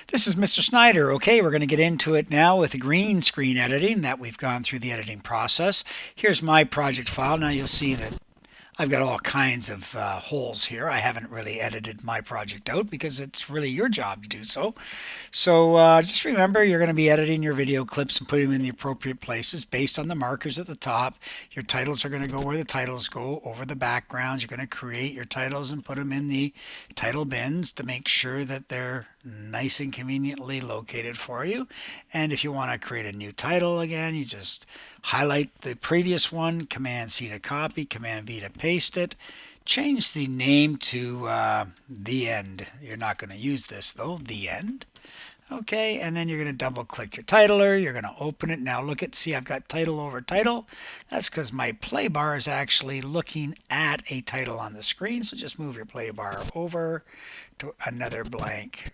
This is Mr. Snyder. Okay, we're going to get into it now with the green screen editing that we've gone through the editing process. Here's my project file. Now you'll see that I've got all kinds of holes here. I haven't really edited my project out because it's really your job to do so. So just remember, you're going to be editing your video clips and putting them in the appropriate places based on the markers at the top. Your titles are going to go where the titles go, over the backgrounds. You're going to create your titles and put them in the title bins to make sure that they're nice and conveniently located for you. And if you want to create a new title again, you just highlight the previous one, Command C to copy, Command V to paste it. Change the name to The End. You're not going to use this though, The End. Okay, and then you're going to double click your titler. You're going to open it. Now look at, see, I've got title over title. That's because my play bar is actually looking at a title on the screen. So just move your play bar over to another blank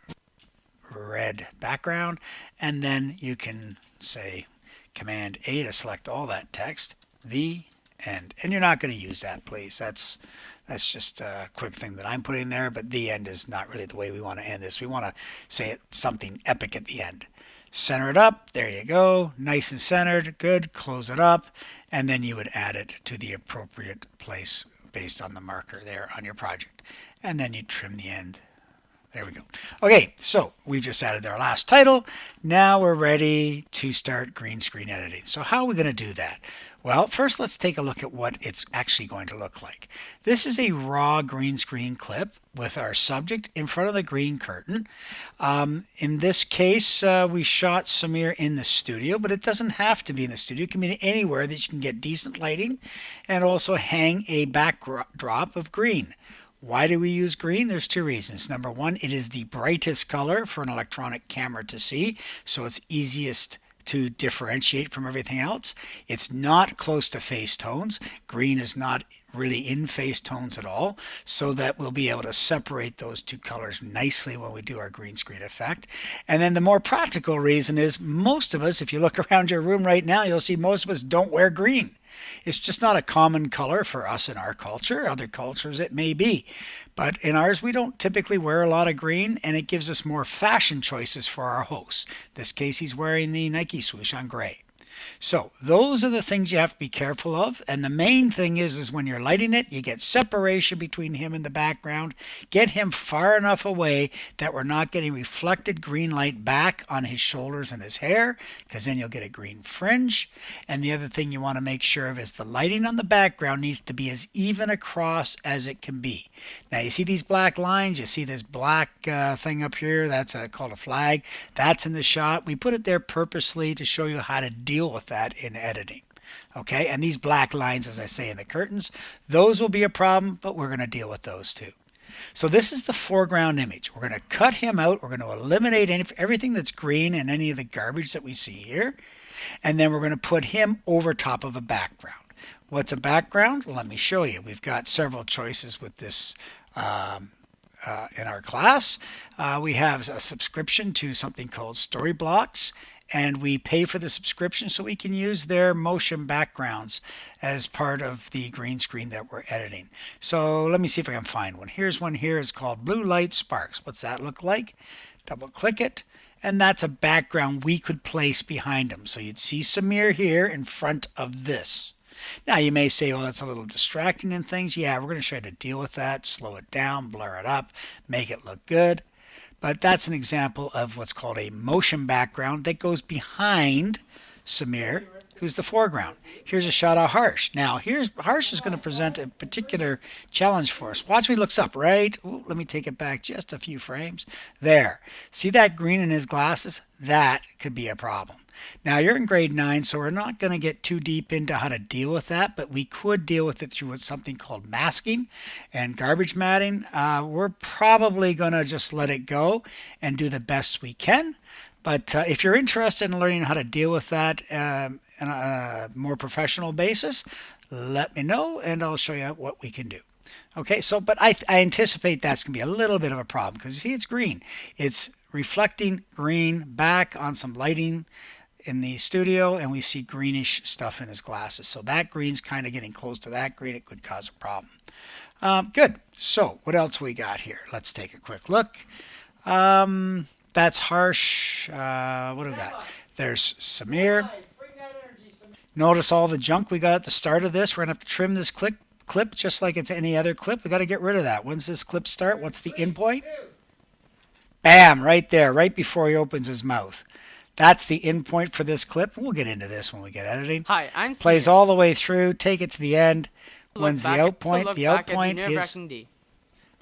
red background. And then you can say Command A to select all that text, The End. And you're not going to use that, please. That's just a quick thing that I'm putting there, but the end is not really the way we want to end this. We want to say it something epic at the end. Center it up. There you go. Nice and centered. Good. Close it up. And then you would add it to the appropriate place based on the marker there on your project. And then you trim the end. There we go. Okay, so we've just added our last title. Now we're ready to start green screen editing. So how are we going to do that? Well, first let's take a look at what it's actually going to look like. This is a raw green screen clip with our subject in front of the green curtain. In this case, we shot Samir in the studio, but it doesn't have to be in the studio. It can be anywhere that you can get decent lighting and also hang a backdrop of green. Why do we use green? There's two reasons. Number one, it is the brightest color for an electronic camera to see, so it's easiest to differentiate from everything else. It's not close to face tones. Green is not really in face tones at all, so that we'll be able to separate those two colors nicely when we do our green screen effect. And then the more practical reason is most of us, if you look around your room right now, you'll see most of us don't wear green. It's just not a common color for us in our culture. Other cultures it may be. But in ours, we don't typically wear a lot of green, and it gives us more fashion choices for our host. In this case, he's wearing the Nike swoosh on gray. So those are the things you have to be careful of. And the main thing is when you're lighting it, you get separation between him and the background. Get him far enough away that we're not getting reflected green light back on his shoulders and his hair, because then you'll get a green fringe. And the other thing you want to make sure of is the lighting on the background needs to be as even across as it can be. Now you see these black lines, you see this black thing up here, that's called a flag. That's in the shot. We put it there purposely to show you how to deal with that in editing. Okay, and these black lines, as I say in the curtains, those will be a problem, but we're going to deal with those too. So this is the foreground image. We're going to cut him out. We're going to eliminate everything that's green and any of the garbage that we see here. And then we're going to put him over top of a background. What's a background? Well, let me show you. We've got several choices with this in our class. We have a subscription to something called Storyblocks, and we pay for the subscription so we can use their motion backgrounds as part of the green screen that we're editing. So let me see if I can find one. Here's one here. It's called Blue Light Sparks. What's that look like? Double click it, and that's a background we could place behind him. So you'd see Samir here in front of this. Now you may say, oh, that's a little distracting and things. Yeah, we're going to try to deal with that, slow it down, blur it up, make it look good. But that's an example of what's called a motion background that goes behind Samir, who's the foreground. Here's a shot of Harsh. Now, Harsh is going to present a particular challenge for us. Watch when he looks up, right? Ooh, let me take it back just a few frames. There. See that green in his glasses? That could be a problem. Now, you're in grade 9, so we're not going to get too deep into how to deal with that, but we could deal with it through something called masking and garbage matting. We're probably going to just let it go and do the best we can. But if you're interested in learning how to deal with that on a more professional basis, let me know and I'll show you what we can do. Okay, so but I anticipate that's going to be a little bit of a problem because you see it's green. It's reflecting green back on some lighting in the studio, and we see greenish stuff in his glasses. So that green's kind of getting close to that green. It could cause a problem. Good. So what else we got here? Let's take a quick look. That's harsh. What do we got? There's Samir. Notice all the junk we got at the start of this. We're going to have to trim this clip just like it's any other clip. We got to get rid of that. When's this clip start? What's the end point? Bam, right there, right before he opens his mouth. That's the end point for this clip. We'll get into this when we get editing. Hi, I'm Plays Samir. all the way through, take it to the end. When's the out point? Look The back out at point is nerve-wracking day.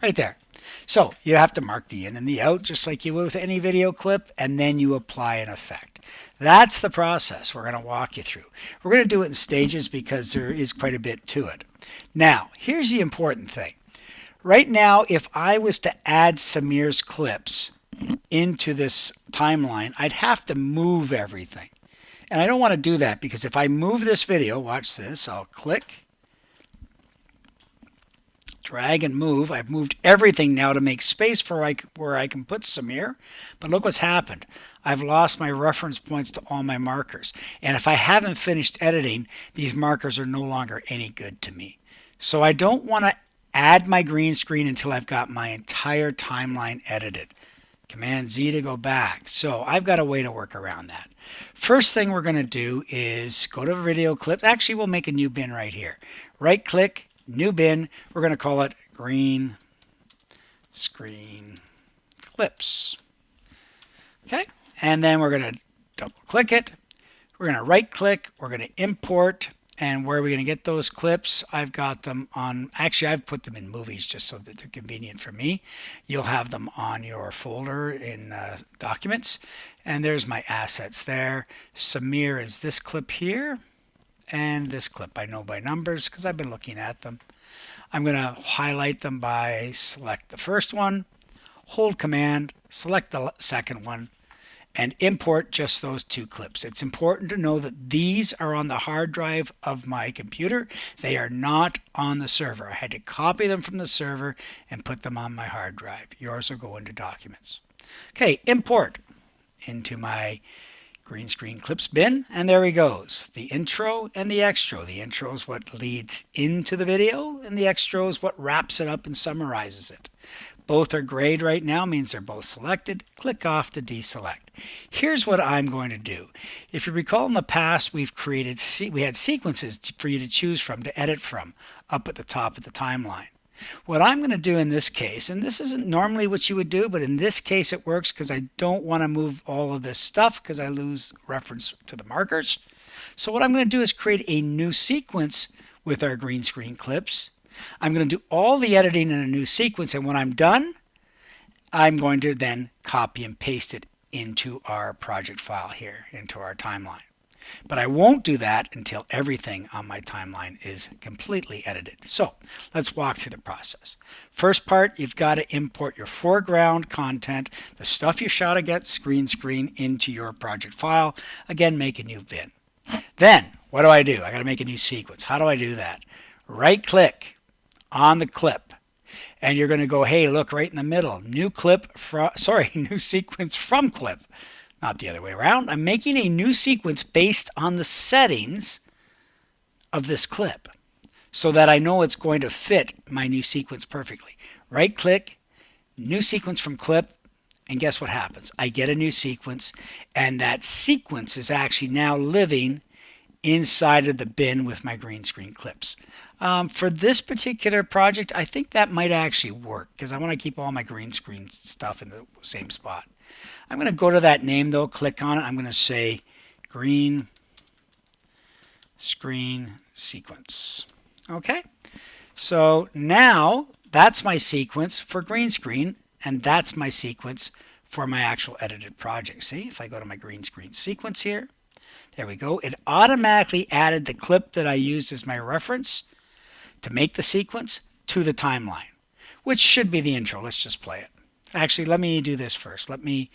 right there. So you have to mark the in and the out just like you would with any video clip, and then you apply an effect. That's the process we're going to walk you through. We're going to do it in stages because there is quite a bit to it. Now, here's the important thing. Right now, if I was to add Samir's clips into this timeline, I'd have to move everything. And I don't want to do that because if I move this video, watch this, I'll click, drag and move. I've moved everything now to make space for where I can put Samir. But look what's happened. I've lost my reference points to all my markers. And if I haven't finished editing, these markers are no longer any good to me. So I don't want to add my green screen until I've got my entire timeline edited. Command Z to go back. So I've got a way to work around that. First thing we're going to do is go to video clip. Actually, we'll make a new bin right here. Right click, new bin. We're going to call it green screen clips. Okay. And then we're going to double click it. We're going to right click. We're going to import. And where are we going to get those clips? I've got them on, actually I've put them in movies just so that they're convenient for me. You'll have them on your folder in documents. And there's my assets there. Samir is this clip here. And this clip I know by numbers because I've been looking at them. I'm going to highlight them by select the first one, hold command, select the second one, and import just those two clips. It's important to know that these are on the hard drive of my computer. They are not on the server. I had to copy them from the server and put them on my hard drive. Yours will go into documents. Okay, import into my green screen clips bin, and there he goes. The intro and the extra. The intro is what leads into the video, and the extra is what wraps it up and summarizes it. Both are grayed right now, means they're both selected. Click off to deselect. Here's what I'm going to do. If you recall in the past, we had sequences for you to choose from, to edit from, up at the top of the timeline. What I'm going to do in this case, and this isn't normally what you would do, but in this case it works because I don't want to move all of this stuff because I lose reference to the markers. So what I'm going to do is create a new sequence with our green screen clips. I'm going to do all the editing in a new sequence, and when I'm done, I'm going to then copy and paste it into our project file here, into our timeline. But I won't do that until everything on my timeline is completely edited. So let's walk through the process. First part, you've got to import your foreground content, the stuff you shot against green screen, into your project file. Again, make a new bin. Then, what do? I got to make a new sequence. How do I do that? Right click on the clip, and you're going to go, hey, look, right in the middle, new sequence from clip. Not the other way around. I'm making a new sequence based on the settings of this clip so that I know it's going to fit my new sequence perfectly. Right click, new sequence from clip, and guess what happens? I get a new sequence, and that sequence is actually now living inside of the bin with my green screen clips. For this particular project, I think that might actually work because I want to keep all my green screen stuff in the same spot. I'm going to go to that name though, click on it. I'm going to say green screen sequence. Okay, so now that's my sequence for green screen, and that's my sequence for my actual edited project. See, if I go to my green screen sequence here, there we go. It automatically added the clip that I used as my reference to make the sequence to the timeline, which should be the intro. Let's just play it. Actually, let me do this first. Let me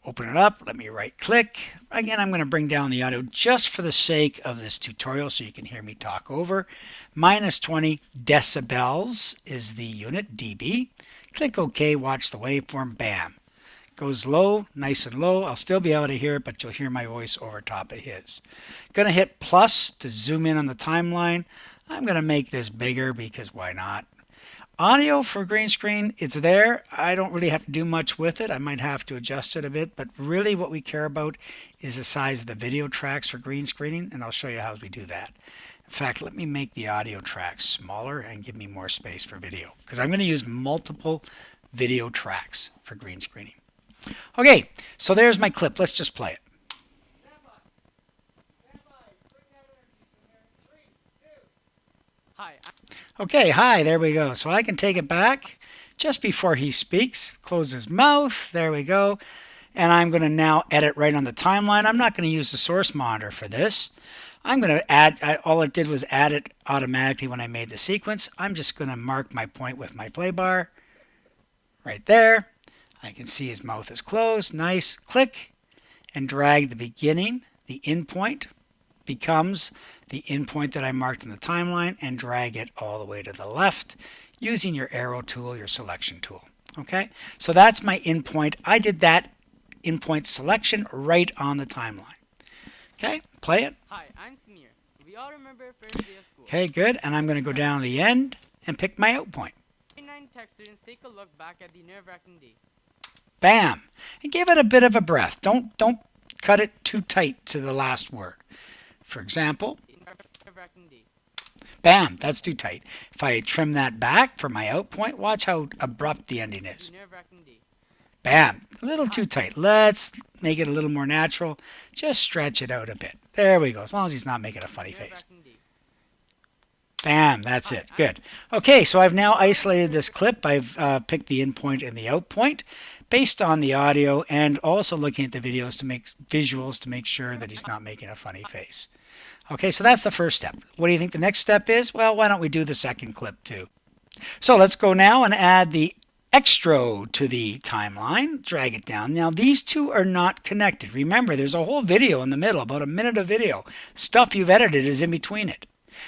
open it up. Let me right click. Again, I'm going to bring down the audio just for the sake of this tutorial so you can hear me talk over. Minus 20 decibels is the unit, dB. Click OK, watch the waveform, bam. Goes low, nice and low. I'll still be able to hear it, but you'll hear my voice over top of his. Going to hit plus to zoom in on the timeline. I'm going to make this bigger because why not? Audio for green screen, it's there. I don't really have to do much with it. I might have to adjust it a bit, but really what we care about is the size of the video tracks for green screening, and I'll show you how we do that. In fact, let me make the audio tracks smaller and give me more space for video, because I'm going to use multiple video tracks for green screening. Okay, so there's my clip. Let's just play it. Hi. Okay, hi, there we go. So I can take it back just before he speaks, close his mouth, there we go. And I'm going to now edit right on the timeline. I'm not going to use the source monitor for this. I'm going to add, all it did was add it automatically when I made the sequence. I'm just going to mark my point with my play bar right there. I can see his mouth is closed. Nice. Click and drag the beginning, the end point becomes the endpoint that I marked in the timeline, and drag it all the way to the left using your arrow tool, your selection tool. Okay, so that's my endpoint. I did that endpoint selection right on the timeline. Okay, play it. Hi, I'm Samir. We all remember first day of school. Okay, good. And I'm going to go down to the end and pick my out point. 9 tech students take a look back at the nerve-wracking day. Bam. And give it a bit of a breath. Don't cut it too tight to the last word. For example, bam, that's too tight. If I trim that back for my out point, watch how abrupt the ending is. Bam, a little too tight. Let's make it a little more natural. Just stretch it out a bit. There we go, as long as he's not making a funny face. Bam, that's it. Good. Okay, so I've now isolated this clip. I've picked the in point and the out point based on the audio, and also looking at the videos to make visuals to make sure that he's not making a funny face. Okay, so that's the first step. What do you think the next step is? Well, why don't we do the second clip too? So let's go now and add the extra to the timeline. Drag it down. Now these two are not connected. Remember, there's a whole video in the middle, about a minute of video. Stuff you've edited is in between it.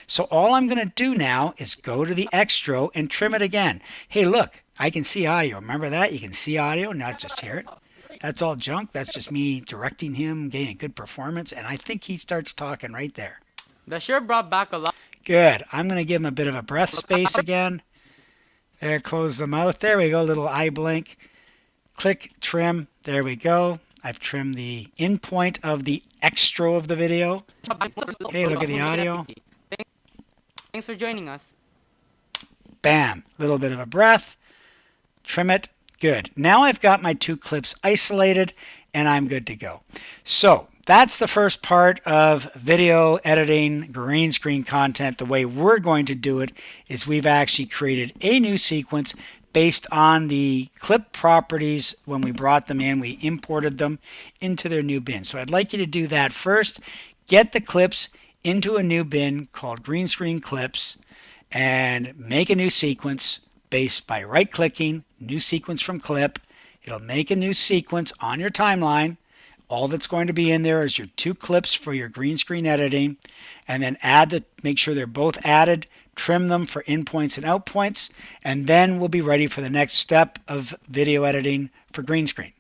So all I'm going to do now is go to the extra and trim it again. Hey, look, I can see audio. Remember that? You can see audio, not just hear it. That's all junk. That's just me directing him, getting a good performance, and I think he starts talking right there. That sure brought back a lot. Good. I'm going to give him a bit of a breath space again. There, close the mouth. There we go, little eye blink. Click, trim. There we go. I've trimmed the in point of the extra of the video. Hey, look at the audio. Thanks for joining us. Bam. Little bit of a breath. Trim it. Good. Now I've got my two clips isolated and I'm good to go. So that's the first part of video editing green screen content. The way we're going to do it is we've actually created a new sequence based on the clip properties. When we brought them in, we imported them into their new bin. So I'd like you to do that first. Get the clips into a new bin called green screen clips and make a new sequence based by right-clicking, new sequence from clip. It'll make a new sequence on your timeline. All that's going to be in there is your two clips for your green screen editing, and then make sure they're both added, trim them for in points and out points, and then we'll be ready for the next step of video editing for green screen.